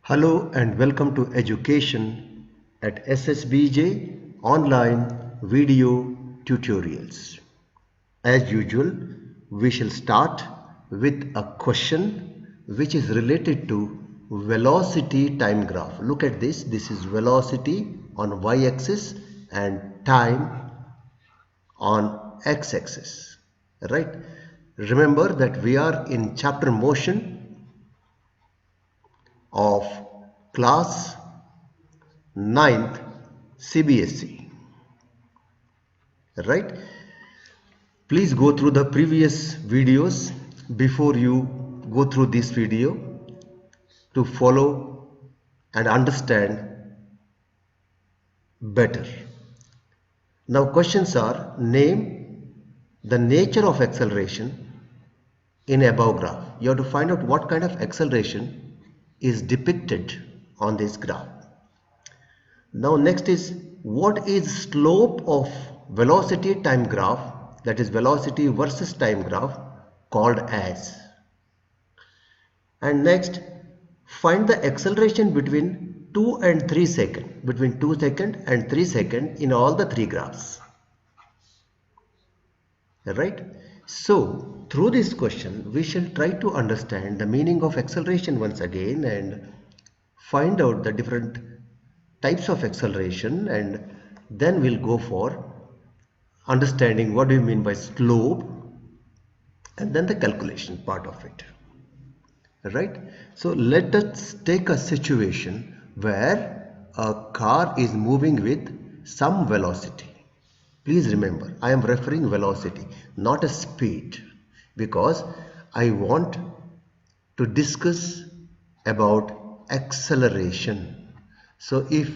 Hello and welcome to Education at SSBJ Online Video Tutorials. As usual, we shall start with a question which is related to velocity time graph. Look at this. This is velocity on y-axis and time on x-axis. Right? Remember that we are in chapter motion of class 9th CBSE. Right? Please go through the previous videos before you go through this video to follow and understand better. Now questions are: name the nature of acceleration in above graph. You have to find out what kind of acceleration is depicted on this graph. Now next is, what is slope of velocity time graph, that is velocity versus time graph, called as? And next, find the acceleration between 2 and 3 seconds, between 2 seconds and 3 seconds in all the three graphs. Right? So through this question we shall try to understand the meaning of acceleration once again and find out the different types of acceleration, and then we'll go for understanding what do you mean by slope and then the calculation part of it. Right? So let us take a situation where a car is moving with some velocity. Please remember, I am referring velocity, not a speed, because I want to discuss about acceleration. So if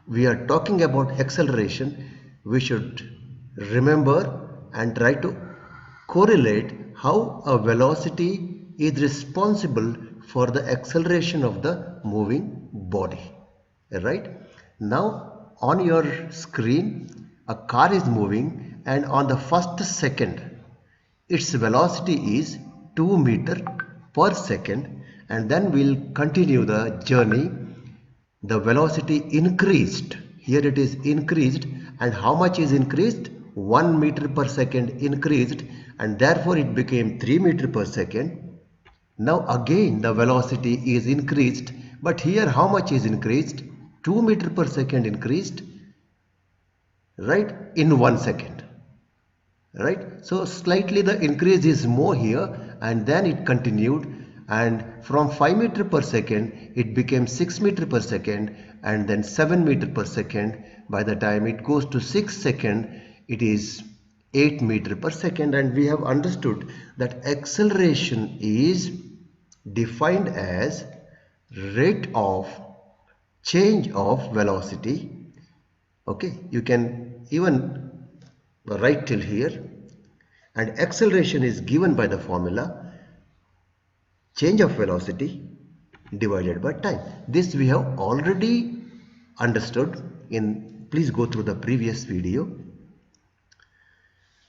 we are talking about acceleration, we should remember and try to correlate how a velocity is responsible for the acceleration of the moving body. Right? Now on your screen, a car is moving, and on the first second its velocity is 2 meter per second, and then we'll continue the journey. The velocity increased. Here it is increased, and how much is increased? 1 meter per second increased, and therefore it became 3 meter per second. Now again the velocity is increased, but here how much is increased? 2 meter per second increased, right, in 1 second. Right? So slightly the increase is more here, and then it continued, and from 5 meter per second it became 6 meter per second, and then 7 meter per second. By the time it goes to 6 second, it is 8 meter per second, and we have understood that acceleration is defined as rate of change of velocity. Okay, you can even write till here, and acceleration is given by the formula change of velocity divided by time. This we have already understood in, please go through the previous video.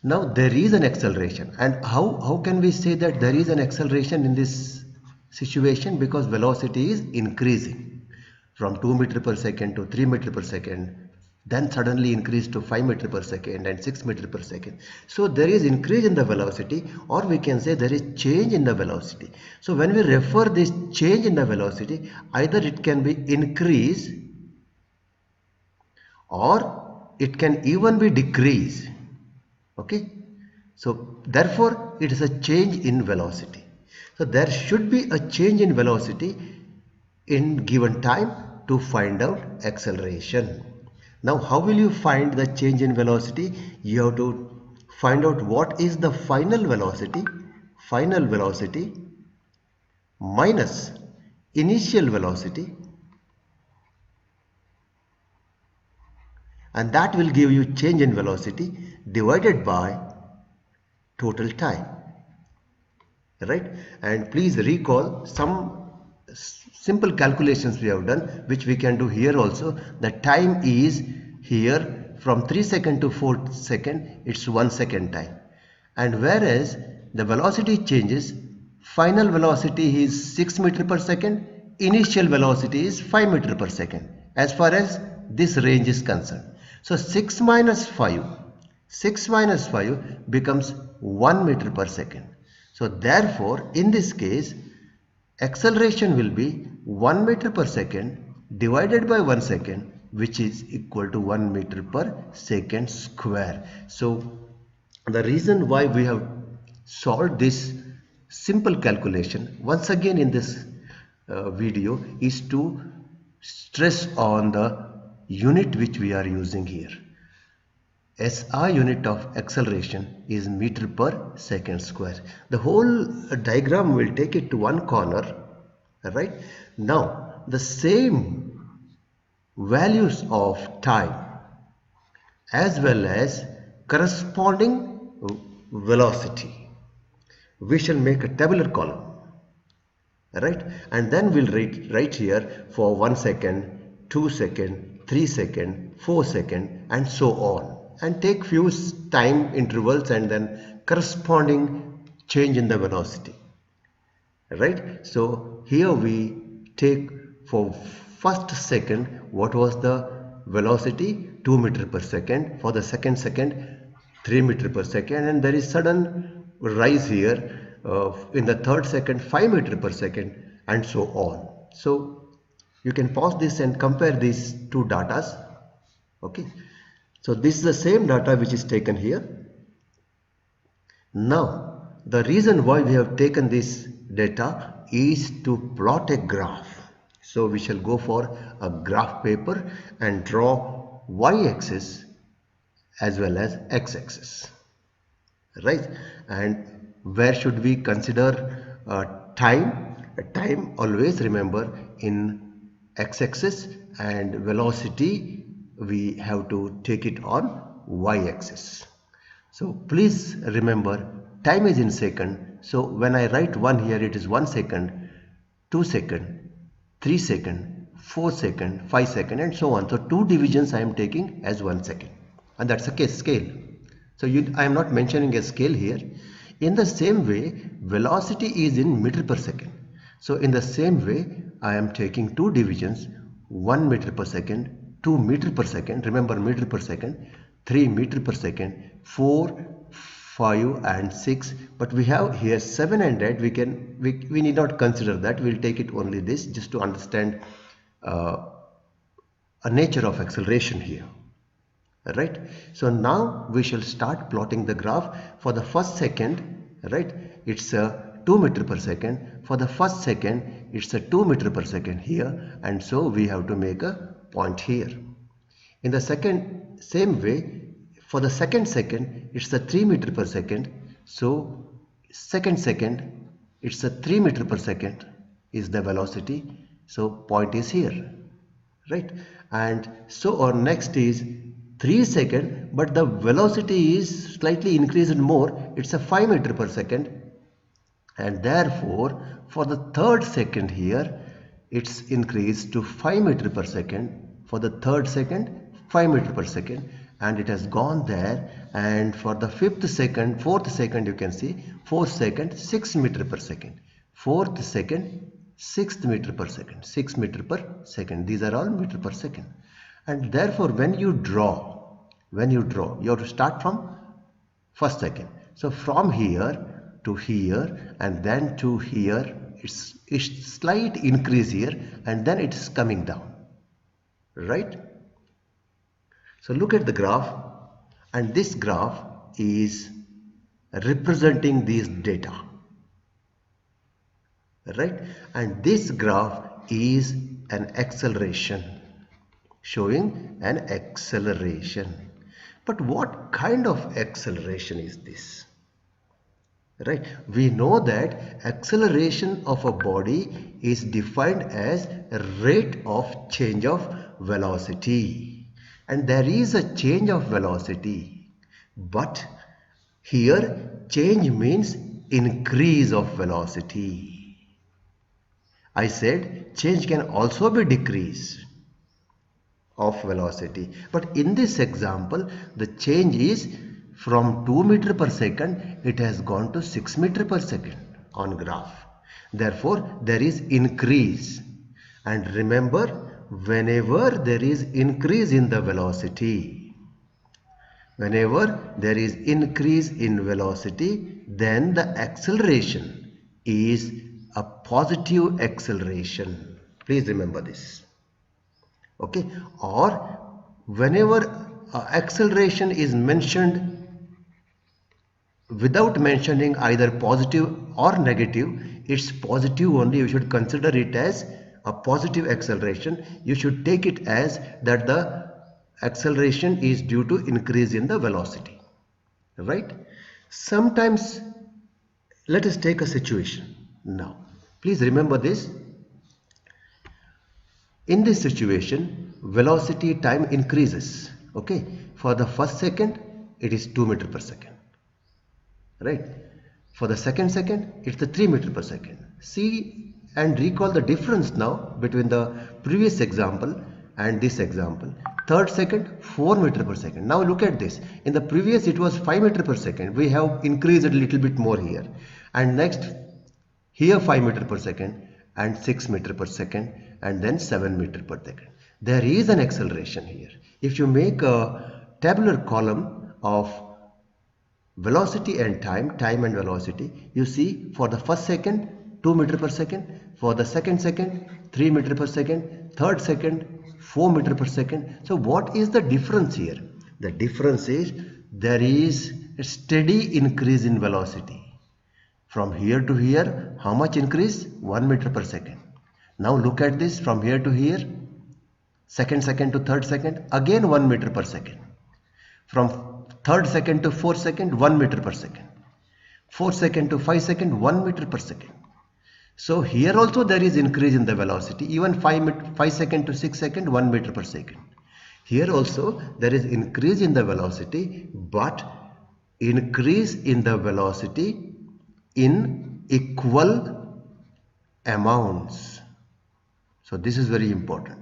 Now there is an acceleration, and how can we say that there is an acceleration in this situation? Because velocity is increasing from 2 meter per second to 3 meter per second, then suddenly increase to 5 meter per second and 6 meter per second. So there is increase in the velocity, or we can say there is change in the velocity. So when we refer this change in the velocity, either it can be increase or it can even be decrease. Okay, so therefore it is a change in velocity. So there should be a change in velocity in given time to find out acceleration. Now how will you find the change in velocity? You have to find out what is the final velocity minus initial velocity, and that will give you change in velocity divided by total time. Right? And please recall some simple calculations we have done, which we can do here also. The time is here from 3 second to 4 second, it's 1 second time, and whereas the velocity changes, final velocity is 6 meter per second, initial velocity is 5 meter per second as far as this range is concerned. So 6 minus 5 becomes 1 meter per second. So therefore, in this case, acceleration will be 1 meter per second divided by 1 second, which is equal to 1 meter per second square. So the reason why we have solved this simple calculation once again in this video is to stress on the unit which we are using here. SI unit of acceleration is meter per second square. The whole diagram will take it to one corner, right? Now the same values of time as well as corresponding velocity, we shall make a tabular column, right? And then we'll write here for 1 second, 2 second, 3 second, 4 second, and so on, and take few time intervals and then corresponding change in the velocity, right? So here we take for first second what was the velocity, 2 meter per second, for the second 3 meter per second, and there is sudden rise here in the third second 5 meter per second, and so on. So you can pause this and compare these two datas. Okay, so this is the same data which is taken here. Now the reason why we have taken this data is to plot a graph. So we shall go for a graph paper and draw y-axis as well as x-axis, right? And where should we consider time? Time, always remember, in x-axis, and velocity we have to take it on y-axis. So please remember, time is in second. So when I write 1 here, it is 1 second, 2 second, 3 second, 4 second, 5 second, and so on. So 2 divisions I am taking as 1 second, and that's a case scale. So I am not mentioning a scale here. In the same way, velocity is in meter per second. So in the same way, I am taking 2 divisions, 1 meter per second, 2 meter per second, remember meter per second, 3 meter per second, 4, 5 and 6, but we have here 7 and 8. We need not consider that. We'll take it only this, just to understand a nature of acceleration here, right? So now we shall start plotting the graph. For the first second, right, it's a 2 meter per second. For the first second, it's a 2 meter per second here, and so we have to make a point here. In the same way, for the second, it's a 3 meter per second. So second, it's a 3 meter per second is the velocity. So point is here, right? And so our next is 3 second, but the velocity is slightly increased more. It's a 5 meter per second, and therefore for the third second here, it's increased to 5 meter per second. For the third second, 5 meter per second, and it has gone there. And for the fourth second, you can see 4th second, 6 meter per second, 4th second, 6th meter per second, 6 meter per second. These are all meter per second. And therefore when you draw, you have to start from first second. So from here to here and then to here, it's slight increase here, and then it's coming down, right? So look at the graph, and this graph is representing these data, right? And this graph is an acceleration, showing an acceleration. But what kind of acceleration is this? Right? We know that acceleration of a body is defined as rate of change of velocity, and there is a change of velocity, but here change means increase of velocity. I said change can also be decrease of velocity, but in this example the change is from 2 meter per second, it has gone to 6 meter per second on graph. Therefore there is increase, And remember, whenever there is increase in the velocity, whenever there is increase in velocity, then the acceleration is a positive acceleration. Please remember this. Okay, or whenever acceleration is mentioned without mentioning either positive or negative, it's positive only. You should consider it as a positive acceleration. You should take it as that the acceleration is due to increase in the velocity, right? Sometimes, let us take a situation now. Please remember this. In this situation, velocity time increases. Okay, for the first second it is 2 meter per second, right? For the second it's the 3 meter per second. See and recall the difference now between the previous example and this example. Third second, 4 meter per second. Now look at this. In the previous it was 5 meter per second. We have increased a little bit more here. And next, here 5 meter per second and 6 meter per second and then 7 meter per second. There is an acceleration here. If you make a tabular column of velocity and time and velocity, you see for the first second 2 meter per second, for the second 3 meter per second, third second 4 meter per second. So what is the difference here? The difference is there is a steady increase in velocity. From here to here, how much increase? 1 meter per second. Now look at this, from here to here, second to third second, again 1 meter per second. From third second to fourth second, 1 meter per second. Fourth second to 5 second, 1 meter per second. So here also there is increase in the velocity. Even 5 second to 6 second, 1 meter per second. Here also there is increase in the velocity, but increase in the velocity in equal amounts. So this is very important.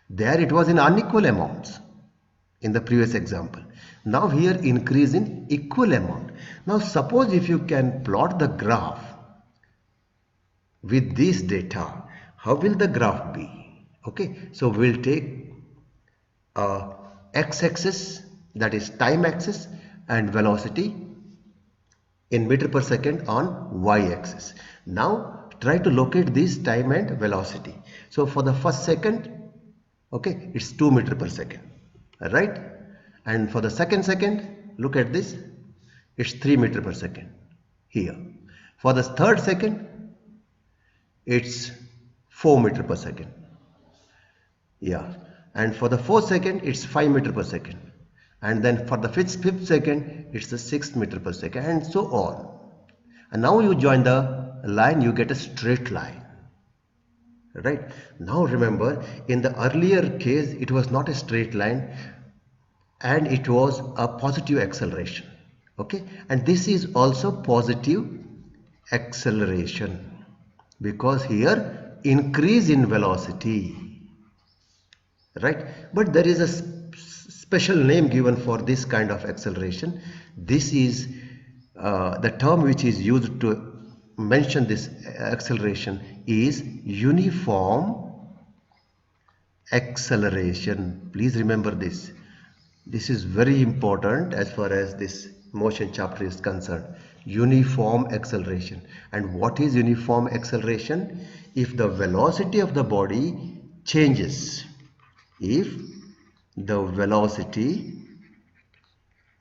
There it was in unequal amounts in the previous example. Now here increase in equal amount. Now suppose if you can plot the graph with this data, how will the graph be? Okay, so we'll take x-axis, that is time axis, and velocity in meter per second on y-axis. Now try to locate this time and velocity. So for the first second, okay, it's 2 meter per second, right? And for the second, look at this, it's 3 meter per second here. For the third second, it's 4 meter per second. Yeah, and for the fourth second, it's 5 meter per second. And then for the fifth second, it's the 6 meter per second, and so on. And now you join the line, you get a straight line, right? Now remember, in the earlier case, it was not a straight line and it was a positive acceleration. Okay, and this is also positive acceleration because here increase in velocity, right? But there is a special name given for this kind of acceleration. This is the term which is used to mention this acceleration is uniform acceleration. Please remember this. This is very important as far as this motion chapter is concerned. Uniform acceleration. And what is uniform acceleration? If the velocity of the body changes, if the velocity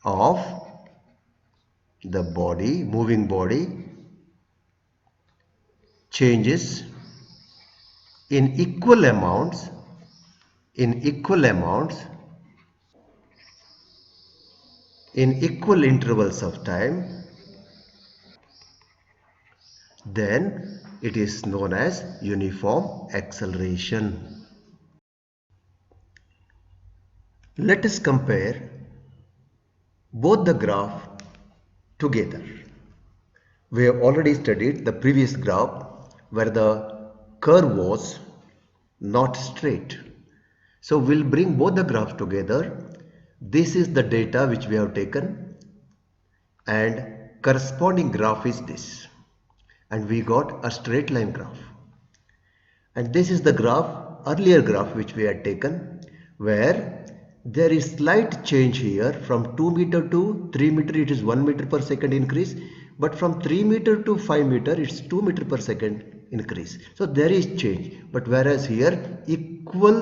of the body, moving body, changes in equal amounts, in equal intervals of time, then it is known as uniform acceleration. Let us compare both the graph together. We have already studied the previous graph where the curve was not straight. So we'll bring both the graphs together. This is the data which we have taken and corresponding graph is this, and we got a straight line graph. And this is the graph, earlier graph which we had taken, where there is slight change here. From 2 meter to 3 meter it is 1 meter per second increase, but from 3 meter to 5 meter it's 2 meter per second increase. So there is change, but whereas here equal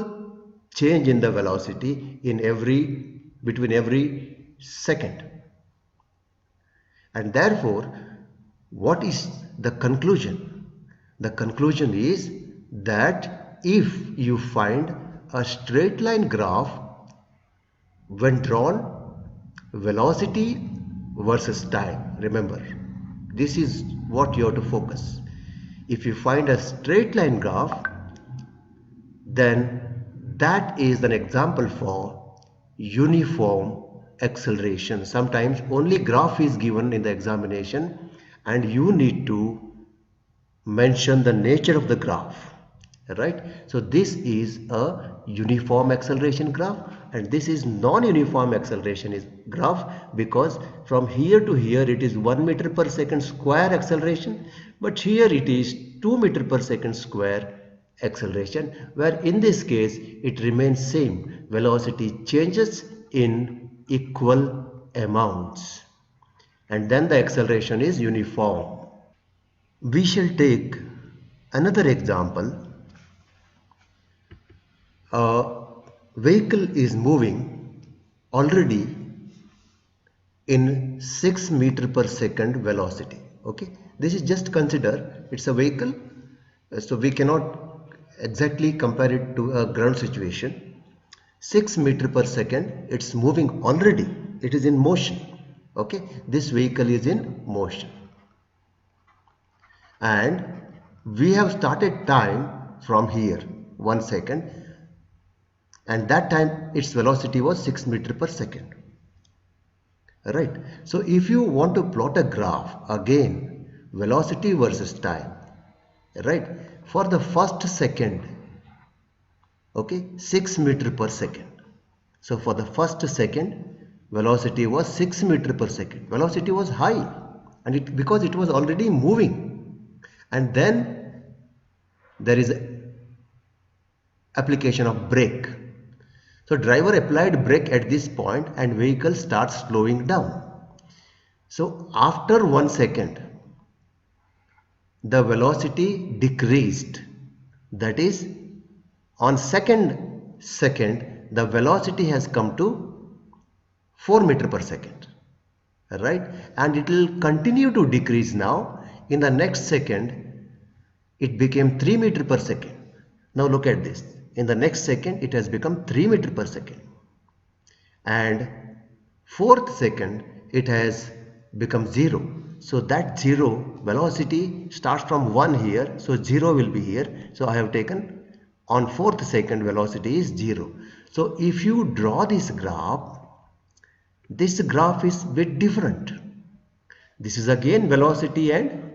change in the velocity in between every second. And therefore, what is the conclusion? The conclusion is that if you find a straight line graph when drawn, velocity versus time, remember, this is what you have to focus. If you find a straight line graph, then that is an example for uniform acceleration. Sometimes only graph is given in the examination and you need to mention the nature of the graph, right? So this is a uniform acceleration graph and this is non-uniform acceleration graph, because from here to here it is 1 meter per second square acceleration, but here it is 2 meter per second square acceleration, where in this case it remains same. Velocity changes in equal amounts and then the acceleration is uniform. We shall take another example. A vehicle is moving already in 6 meter per second velocity. Okay, this is just consider it's a vehicle, so we cannot exactly compare it to a ground situation. 6 meter per second, it's moving already, it is in motion. Okay, this vehicle is in motion and we have started time from here 1 second, and that time its velocity was 6 meter per second, right? So if you want to plot a graph, again velocity versus time, right? For the first second, okay, 6 meter per second. So for the first second velocity was 6 meter per second. Velocity was high and because it was already moving, and then there is application of brake. So driver applied brake at this point and vehicle starts slowing down. So after 1 second the velocity decreased, that is on second the velocity has come to 4 meter per second, right? And it will continue to decrease. Now in the next second it became 3 meter per second. Now look at this, in the next second it has become 3 meter per second, and fourth second it has become 0. So that 0 velocity starts from 1 here, so 0 will be here. So I have taken on fourth second velocity is 0. So if you draw this graph is bit different. This is again velocity and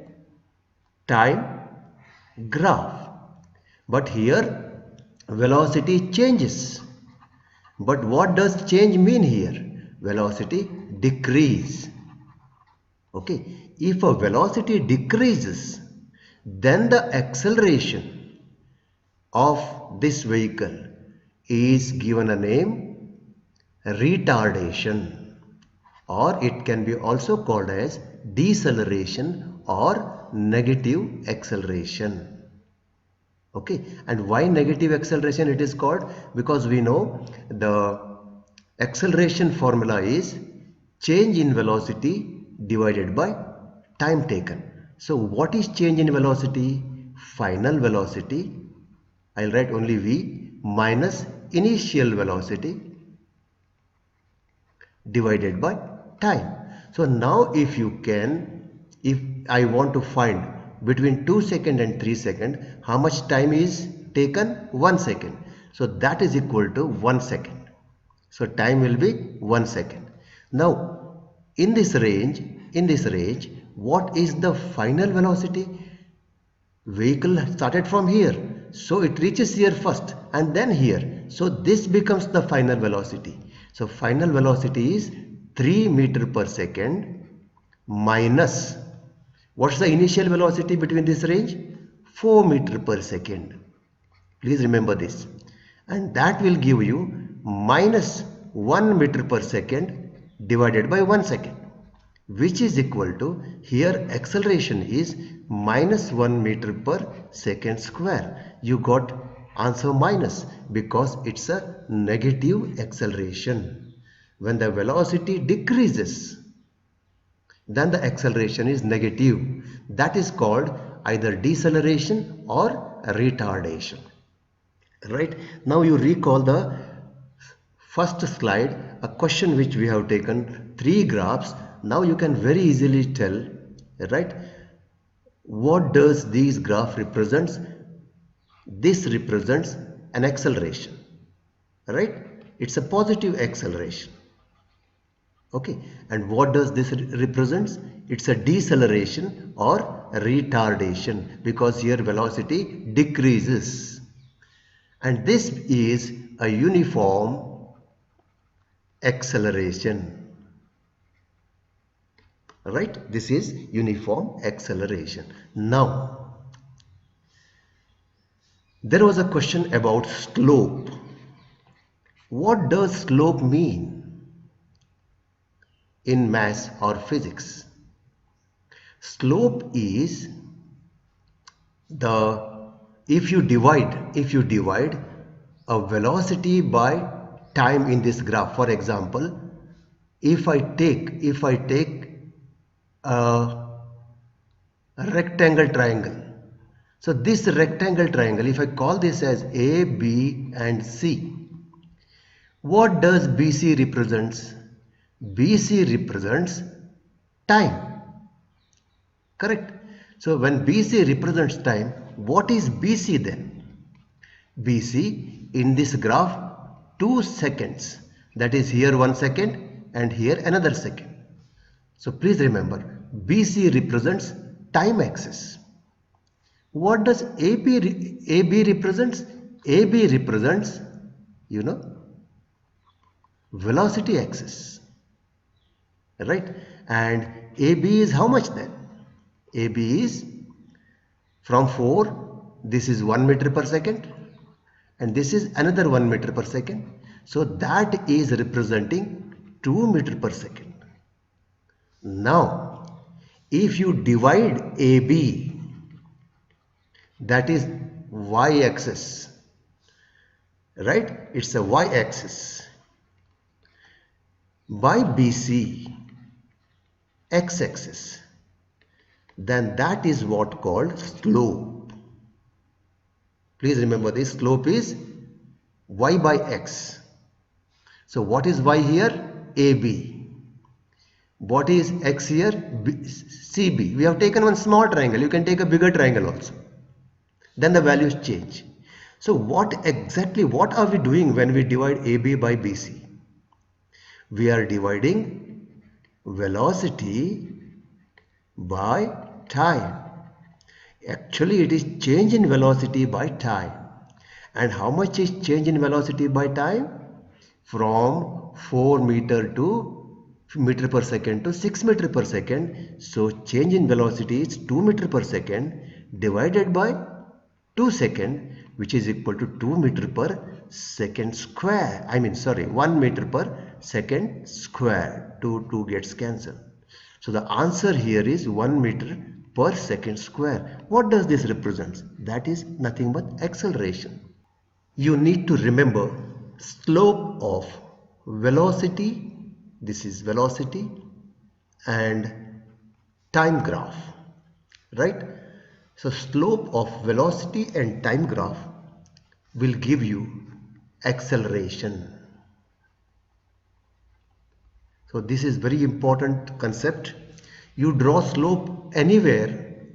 time graph, but here velocity changes. But what does change mean here? Velocity decrease. Okay, if a velocity decreases, then the acceleration of this vehicle is given a name retardation, or it can be also called as deceleration or negative acceleration. Okay, and why negative acceleration it is called? Because we know the acceleration formula is change in velocity divided by time taken. So what is change in velocity? Final velocity, I'll write only v, minus initial velocity divided by time. So now if I want to find between 2 seconds and 3 seconds, how much time is taken? 1 second. So that is equal to 1 second. So time will be 1 second. Now in this range, what is the final velocity? Vehicle started from here, so it reaches here first and then here. So this becomes the final velocity. So final velocity is 3 meter per second minus, what's the initial velocity between this range? 4 meter per second. Please remember this. And that will give you minus 1 meter per second divided by 1 second, which is equal to, here acceleration is minus 1 meter per second square. You got answer minus because it's a negative acceleration. When the velocity decreases, then the acceleration is negative. That is called either deceleration or retardation. Right? Now you recall the first slide, a question which we have taken 3 graphs. Now you can very easily tell, right, what does these graph represents. This represents an acceleration, right? It's a positive acceleration. Okay, and what does this represents? It's a deceleration or retardation because here velocity decreases. And this is a uniform acceleration, right? This is uniform acceleration. Now, there was a question about slope. What does slope mean in maths or physics? Slope is if you divide a velocity by time in this graph. For example, if I take a rectangle triangle, so this rectangle triangle, if I call this as A, B and C, what does BC represents? BC represents time, correct? So when BC represents time, what is BC then? BC in this graph 2 seconds, that is here 1 second and here another second. So please remember, BC represents time axis. What does AB represents? AB represents, velocity axis, right? And AB is how much then? AB is from 4, this is 1 meter per second and this is another 1 meter per second. So that is representing 2 meter per second. Now, if you divide AB, that is y-axis, right? It's a y-axis, by BC, x-axis, then that is what called slope. Please remember this, slope is y by x. So what is y here? AB. What is x here? CB. We have taken one small triangle. You can take a bigger triangle also. Then the values change. So what are we doing when we divide AB by BC? We are dividing velocity by time. Actually, it is change in velocity by time. And how much is change in velocity by time? From 4 meter per second to 6 meter per second. So change in velocity is 2 meter per second divided by 2 second, which is equal to 2 meter per second square. 1 meter per second square. 2 gets cancelled. So the answer here is 1 meter per second square. What does this represent? That is nothing but acceleration. You need to remember slope of velocity, this is velocity, and time graph, right? So slope of velocity and time graph will give you acceleration. So this is very important concept. You draw slope anywhere.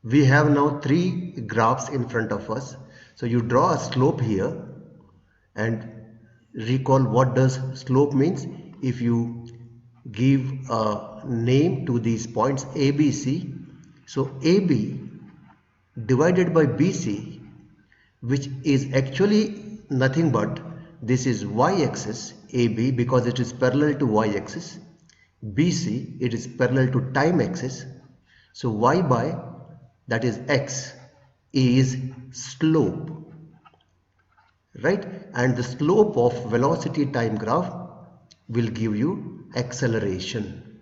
We have now 3 graphs in front of us. So you draw a slope here and recall what does slope means. If you give a name to these points ABC, so AB divided by BC, which is actually nothing but this is y-axis, AB, because it is parallel to y-axis, BC, it is parallel to time axis. So y by, that is x, is slope. right? And the slope of velocity time graph will give you acceleration,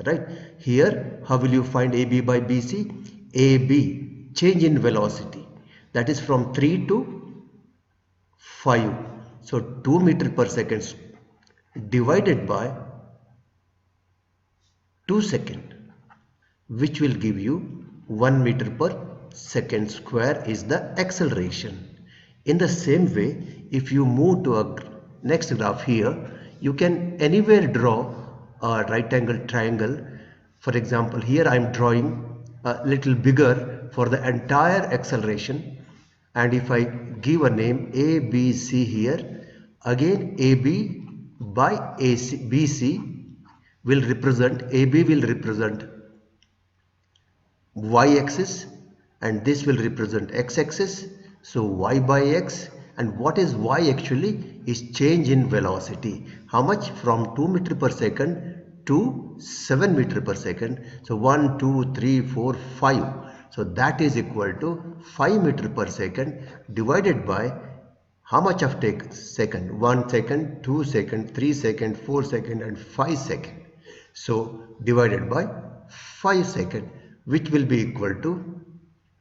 right? Here, how will you find AB by BC? AB, change in velocity, that is from 3 to 5. So 2 meter per second divided by 2 second, which will give you 1 meter per second square is the acceleration. In the same way, if you move to a next graph here, you can anywhere draw a right angle triangle. For example, here I am drawing a little bigger for the entire acceleration, and if I give a name ABC here, again AB by AC, BC will represent, AB will represent y-axis and this will represent x-axis. So y by x, and what is y actually is change in velocity. How much? From 2 meter per second to 7 meter per second. So 1, 2, 3, 4, 5. So that is equal to 5 meter per second divided by how much of take second? 1 second, 2 second, 3 second, 4 second and 5 second. So divided by 5 second, which will be equal to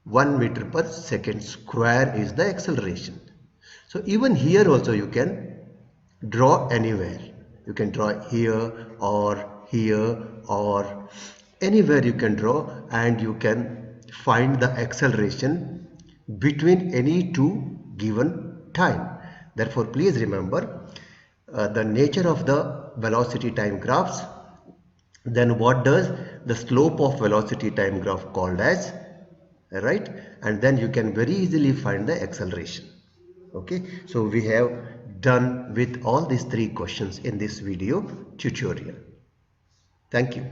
1 meter per second square is the acceleration. So even here also you can draw anywhere. You can draw here or anywhere you can draw, and you can find the acceleration between any two given time. Therefore, please remember the nature of the velocity time graphs. Then what does the slope of velocity time graph called as, right? And then you can very easily find the acceleration. Okay, so we have done with all these three questions in this video tutorial. Thank you.